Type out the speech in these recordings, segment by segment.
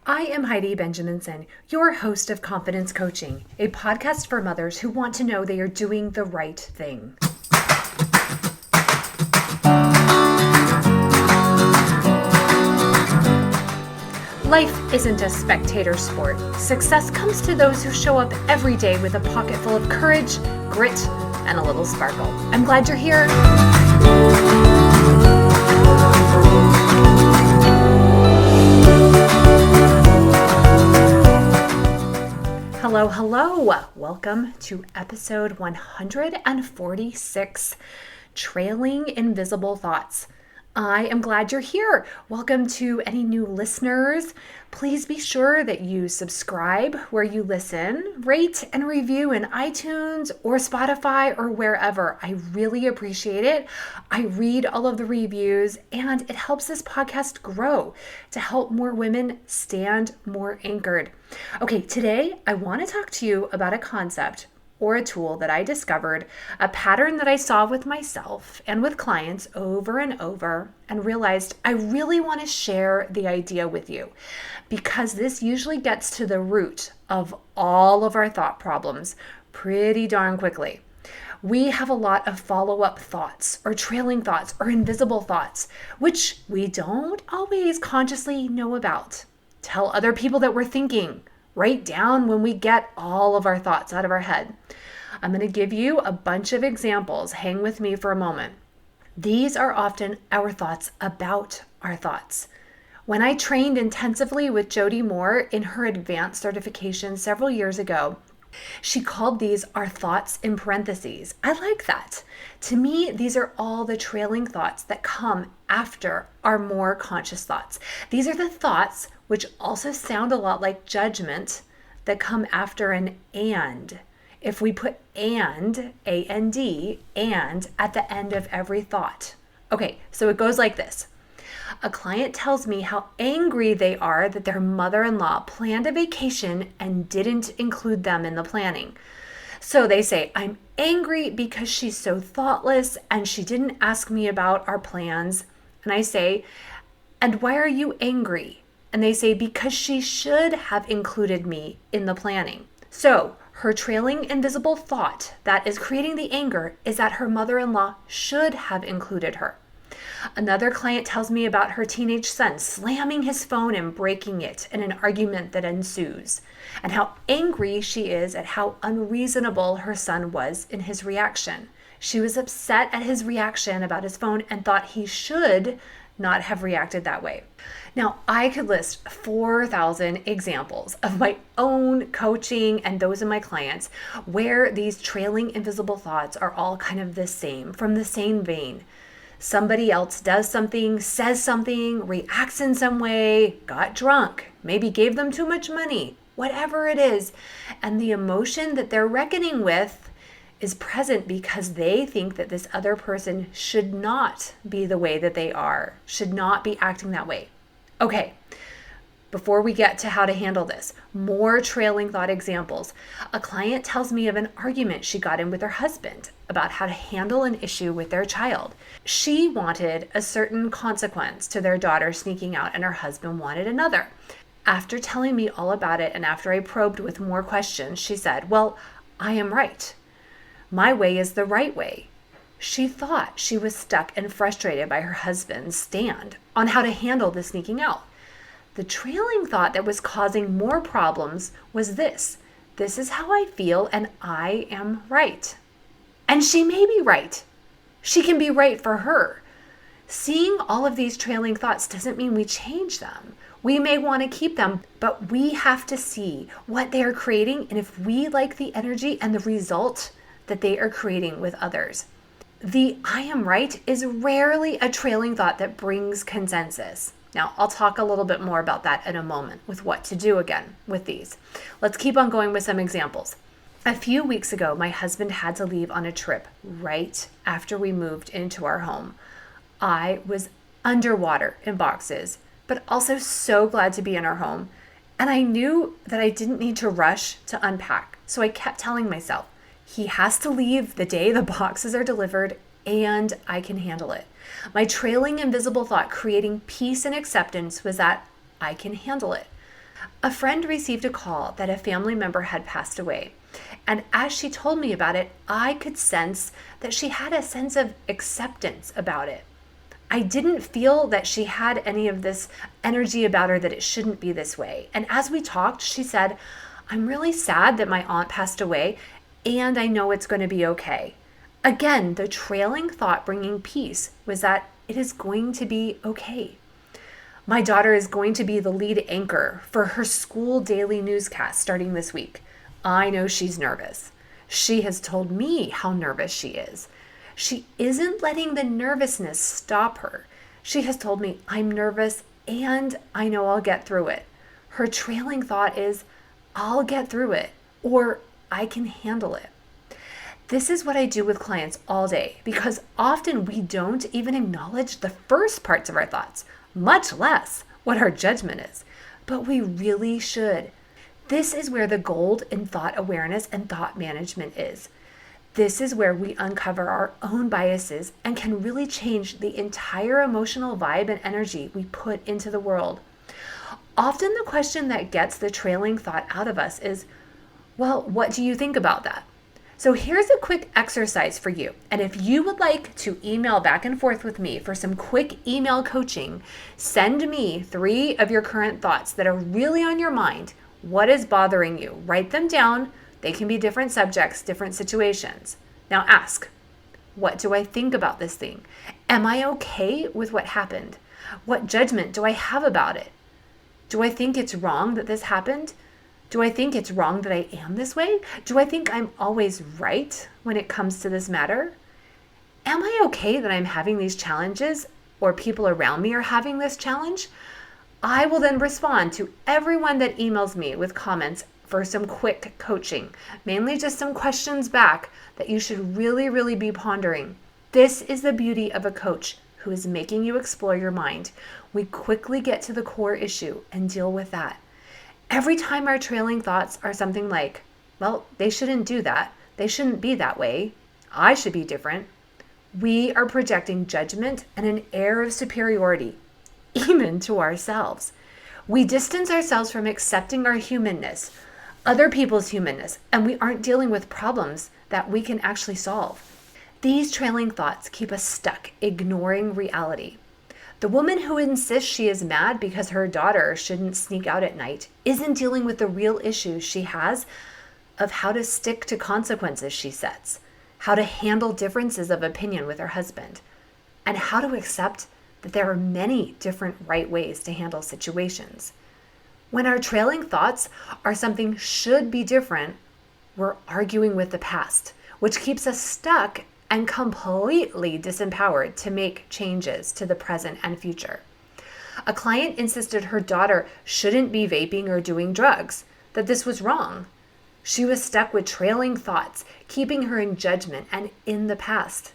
I am Heidi Benjaminson, your host of Confidence Coaching, a podcast for mothers who want to know they are doing the right thing. Life isn't a spectator sport. Success comes to those who show up every day with a pocket full of courage, grit, and a little sparkle. I'm glad you're here. Hello. Welcome to episode 146, Trailing Invisible Thoughts. I am glad you're here. Welcome to any new listeners. Please be sure that you subscribe where you listen, rate and review in iTunes or Spotify or wherever. I really appreciate it. I read all of the reviews and it helps this podcast grow to help more women stand more anchored. Okay, today I want to talk to you about a concept or a tool that I discovered, a pattern that I saw with myself and with clients over and over, and realized I really want to share the idea with you because this usually gets to the root of all of our thought problems pretty darn quickly. We have a lot of follow-up thoughts or trailing thoughts or invisible thoughts, which we don't always consciously know about. Tell other people that we're thinking. Write down when we get all of our thoughts out of our head. I'm going to give you a bunch of examples. Hang with me for a moment. These are often our thoughts about our thoughts. When I trained intensively with Jody Moore in her advanced certification several years ago, she called these our thoughts in parentheses. I like that. To me, these are all the trailing thoughts that come after our more conscious thoughts. These are the thoughts which also sound a lot like judgment that come after an and. If we put and, A-N-D, and at the end of every thought. Okay, so it goes like this. A client tells me how angry they are that their mother-in-law planned a vacation and didn't include them in the planning. So they say, I'm angry because she's so thoughtless and she didn't ask me about our plans. And I say, and why are you angry? And they say, because she should have included me in the planning. So her trailing invisible thought that is creating the anger is that her mother-in-law should have included her. Another client tells me about her teenage son slamming his phone and breaking it in an argument that ensues, and how angry she is at how unreasonable her son was in his reaction. She was upset at his reaction about his phone and thought he should not have reacted that way. Now, I could list 4,000 examples of my own coaching and those of my clients where these trailing invisible thoughts are all kind of the same, from the same vein. Somebody else does something, says something, reacts in some way, got drunk, maybe gave them too much money, whatever it is. And the emotion that they're reckoning with is present because they think that this other person should not be the way that they are, should not be acting that way. Okay, before we get to how to handle this, more trailing thought examples. A client tells me of an argument she got in with her husband about how to handle an issue with their child. She wanted a certain consequence to their daughter sneaking out and her husband wanted another. After telling me all about it and after I probed with more questions, she said, well, I am right. My way is the right way. She thought she was stuck and frustrated by her husband's stand on how to handle the sneaking out. The trailing thought that was causing more problems was this. This is how I feel and I am right. And she may be right. She can be right for her. Seeing all of these trailing thoughts doesn't mean we change them. We may want to keep them, but we have to see what they are creating and if we like the energy and the result that they are creating with others. The I am right is rarely a trailing thought that brings consensus. Now, I'll talk a little bit more about that in a moment with what to do again with these. Let's keep on going with some examples. A few weeks ago, my husband had to leave on a trip right after we moved into our home. I was underwater in boxes, but also so glad to be in our home. And I knew that I didn't need to rush to unpack. So I kept telling myself, he has to leave the day the boxes are delivered and I can handle it. My trailing invisible thought creating peace and acceptance was that I can handle it. A friend received a call that a family member had passed away. And as she told me about it, I could sense that she had a sense of acceptance about it. I didn't feel that she had any of this energy about her that it shouldn't be this way. And as we talked, she said, I'm really sad that my aunt passed away, and I know it's going to be okay. Again, the trailing thought bringing peace was that it is going to be okay. My daughter is going to be the lead anchor for her school daily newscast starting this week. I know she's nervous. She has told me how nervous she is. She isn't letting the nervousness stop her. She has told me, I'm nervous and I know I'll get through it. Her trailing thought is, I'll get through it, or I can handle it. This is what I do with clients all day because often we don't even acknowledge the first parts of our thoughts, much less what our judgment is, but we really should. This is where the gold in thought awareness and thought management is. This is where we uncover our own biases and can really change the entire emotional vibe and energy we put into the world. Often the question that gets the trailing thought out of us is, well, what do you think about that? So here's a quick exercise for you. And if you would like to email back and forth with me for some quick email coaching, send me 3 of your current thoughts that are really on your mind. What is bothering you? Write them down. They can be different subjects, different situations. Now ask, what do I think about this thing? Am I okay with what happened? What judgment do I have about it? Do I think it's wrong that this happened? Do I think it's wrong that I am this way? Do I think I'm always right when it comes to this matter? Am I okay that I'm having these challenges or people around me are having this challenge? I will then respond to everyone that emails me with comments for some quick coaching, mainly just some questions back that you should really be pondering. This is the beauty of a coach who is making you explore your mind. We quickly get to the core issue and deal with that. Every time our trailing thoughts are something like, well, they shouldn't do that. They shouldn't be that way. I should be different. We are projecting judgment and an air of superiority, even to ourselves. We distance ourselves from accepting our humanness, other people's humanness, and we aren't dealing with problems that we can actually solve. These trailing thoughts keep us stuck, ignoring reality. The woman who insists she is mad because her daughter shouldn't sneak out at night isn't dealing with the real issues she has of how to stick to consequences she sets, how to handle differences of opinion with her husband, and how to accept that there are many different right ways to handle situations. When our trailing thoughts are something should be different, we're arguing with the past, which keeps us stuck and completely disempowered to make changes to the present and future. A client insisted her daughter shouldn't be vaping or doing drugs, that this was wrong. She was stuck with trailing thoughts, keeping her in judgment and in the past.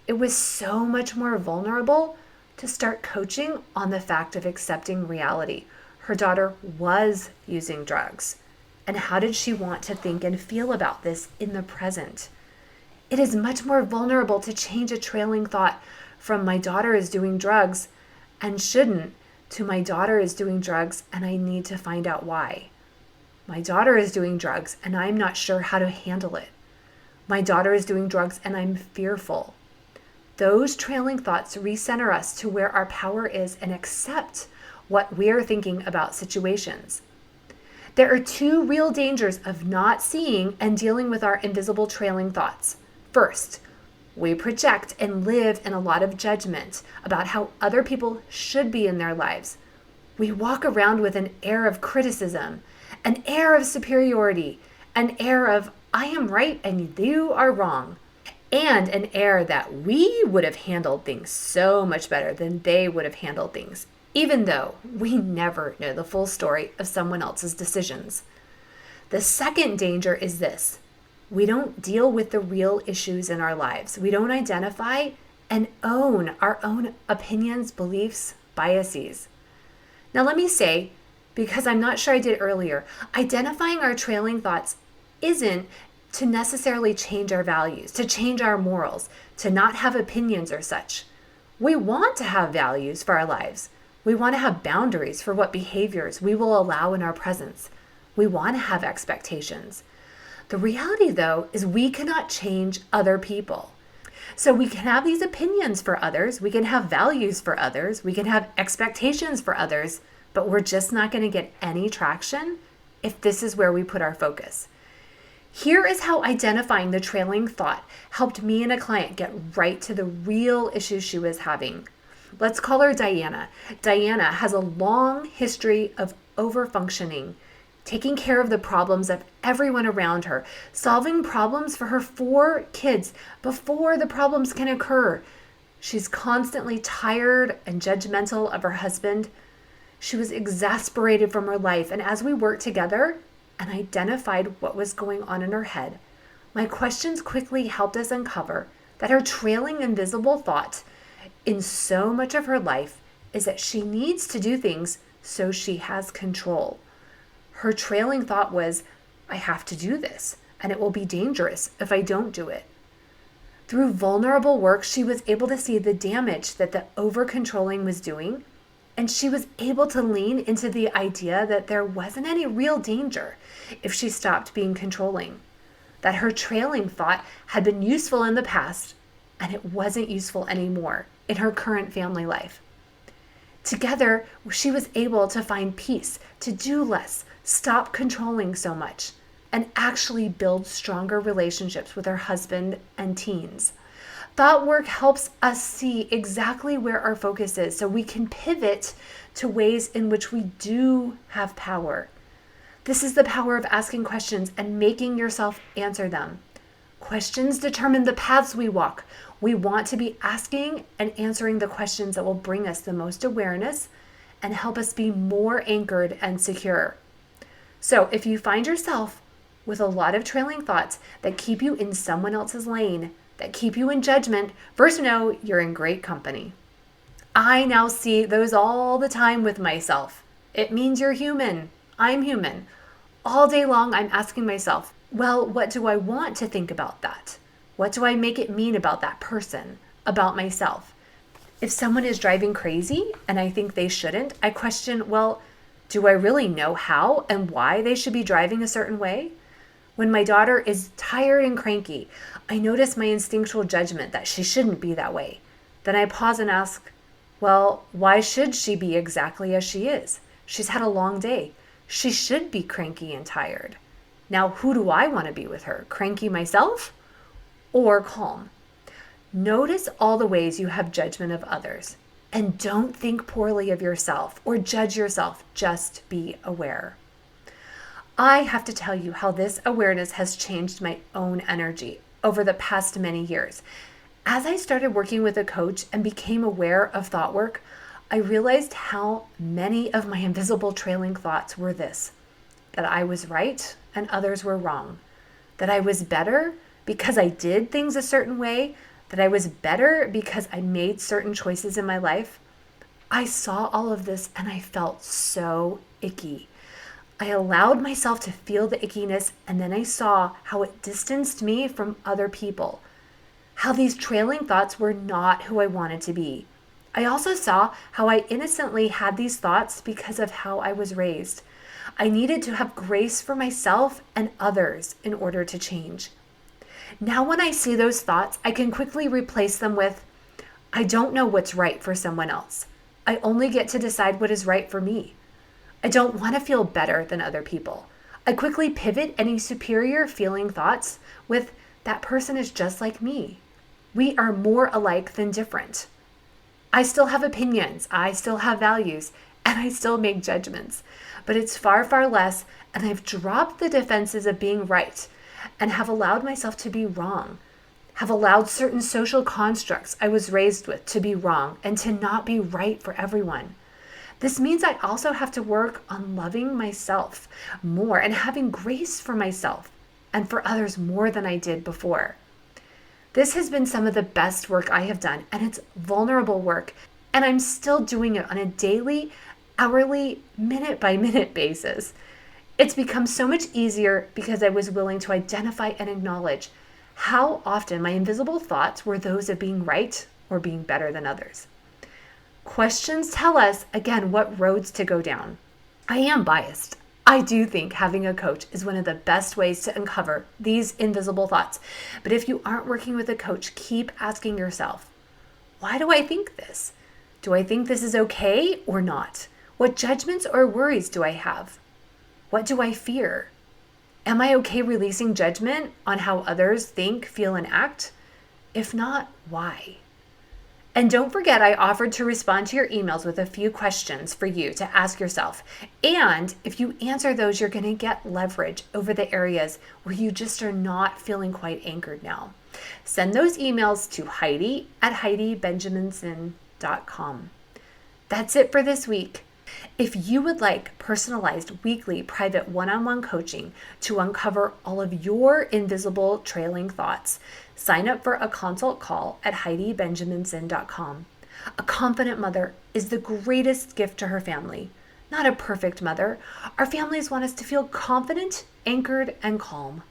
It was so much more vulnerable to start coaching on the fact of accepting reality. Her daughter was using drugs. And how did she want to think and feel about this in the present? It is much more vulnerable to change a trailing thought from my daughter is doing drugs and shouldn't to my daughter is doing drugs and I need to find out why. My daughter is doing drugs and I'm not sure how to handle it. My daughter is doing drugs and I'm fearful. Those trailing thoughts recenter us to where our power is and accept what we're thinking about situations. There are 2 real dangers of not seeing and dealing with our invisible trailing thoughts. First, we project and live in a lot of judgment about how other people should be in their lives. We walk around with an air of criticism, an air of superiority, an air of I am right and you are wrong, and an air that we would have handled things so much better than they would have handled things, even though we never know the full story of someone else's decisions. The second danger is this. We don't deal with the real issues in our lives. We don't identify and own our own opinions, beliefs, biases. Now let me say, because I'm not sure I did earlier, identifying our trailing thoughts isn't to necessarily change our values, to change our morals, to not have opinions or such. We want to have values for our lives, We want to have boundaries for what behaviors we will allow in our presence. We want to have expectations. The reality, though, is we cannot change other people. So we can have these opinions for others, we can have values for others, we can have expectations for others, but we're just not going to get any traction if this is where we put our focus. Here is how identifying the trailing thought helped me and a client get right to the real issue she was having. Let's call her Diana. Diana has a long history of overfunctioning, taking care of the problems of everyone around her, solving problems for her 4 kids before the problems can occur. She's constantly tired and judgmental of her husband. She was exasperated from her life, and as we worked together and identified what was going on in her head, my questions quickly helped us uncover that her trailing invisible thought in so much of her life is that she needs to do things so she has control. Her trailing thought was, I have to do this, and it will be dangerous if I don't do it. Through vulnerable work, she was able to see the damage that the over-controlling was doing, and she was able to lean into the idea that there wasn't any real danger if she stopped being controlling, that her trailing thought had been useful in the past, and it wasn't useful anymore in her current family life. Together, she was able to find peace, to do less, stop controlling so much, and actually build stronger relationships with her husband and teens. Thought work helps us see exactly where our focus is so we can pivot to ways in which we do have power. This is the power of asking questions and making yourself answer them. Questions determine the paths we walk. We want to be asking and answering the questions that will bring us the most awareness and help us be more anchored and secure. So if you find yourself with a lot of trailing thoughts that keep you in someone else's lane, that keep you in judgment, first know you're in great company. I now see those all the time with myself. It means you're human. I'm human. All day long, I'm asking myself, well, what do I want to think about that? What do I make it mean about that person, about myself? If someone is driving crazy and I think they shouldn't, I question, well, do I really know how and why they should be driving a certain way? When my daughter is tired and cranky, I notice my instinctual judgment that she shouldn't be that way. Then I pause and ask, well, why should she be exactly as she is? She's had a long day. She should be cranky and tired. Now, who do I want to be with her? Cranky myself or calm? Notice all the ways you have judgment of others, and don't think poorly of yourself or judge yourself. Just be aware. I have to tell you how this awareness has changed my own energy over the past many years. As I started working with a coach and became aware of thought work, I realized how many of my invisible trailing thoughts were this: that I was right and others were wrong, that I was better because I did things a certain way, that I was better because I made certain choices in my life. I saw all of this and I felt so icky. I allowed myself to feel the ickiness, and then I saw how it distanced me from other people, how these trailing thoughts were not who I wanted to be. I also saw how I innocently had these thoughts because of how I was raised. I needed to have grace for myself and others in order to change. Now when I see those thoughts, I can quickly replace them with, I don't know what's right for someone else. I only get to decide what is right for me. I don't want to feel better than other people. I quickly pivot any superior feeling thoughts with, that person is just like me. We are more alike than different. I still have opinions, I still have values, and I still make judgments, but it's far, far less, and I've dropped the defenses of being right and have allowed myself to be wrong, have allowed certain social constructs I was raised with to be wrong and to not be right for everyone. This means I also have to work on loving myself more and having grace for myself and for others more than I did before. This has been some of the best work I have done, and it's vulnerable work, and I'm still doing it on a daily, hourly, minute-by-minute basis. It's become so much easier because I was willing to identify and acknowledge how often my invisible thoughts were those of being right or being better than others. Questions tell us, again, what roads to go down. I am biased. I do think having a coach is one of the best ways to uncover these invisible thoughts. But if you aren't working with a coach, keep asking yourself, why do I think this? Do I think this is okay or not? What judgments or worries do I have? What do I fear? Am I okay releasing judgment on how others think, feel, and act? If not, why? And don't forget, I offered to respond to your emails with a few questions for you to ask yourself. And if you answer those, you're going to get leverage over the areas where you just are not feeling quite anchored now. Send those emails to Heidi at HeidiBenjaminson.com. That's it for this week. If you would like personalized weekly private one-on-one coaching to uncover all of your invisible trailing thoughts, sign up for a consult call at HeidiBenjaminson.com. A confident mother is the greatest gift to her family, not a perfect mother. Our families want us to feel confident, anchored, and calm.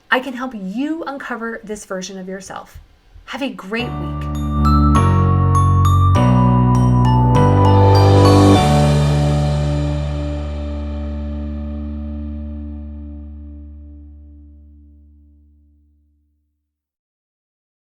I can help you uncover this version of yourself. Have a great week.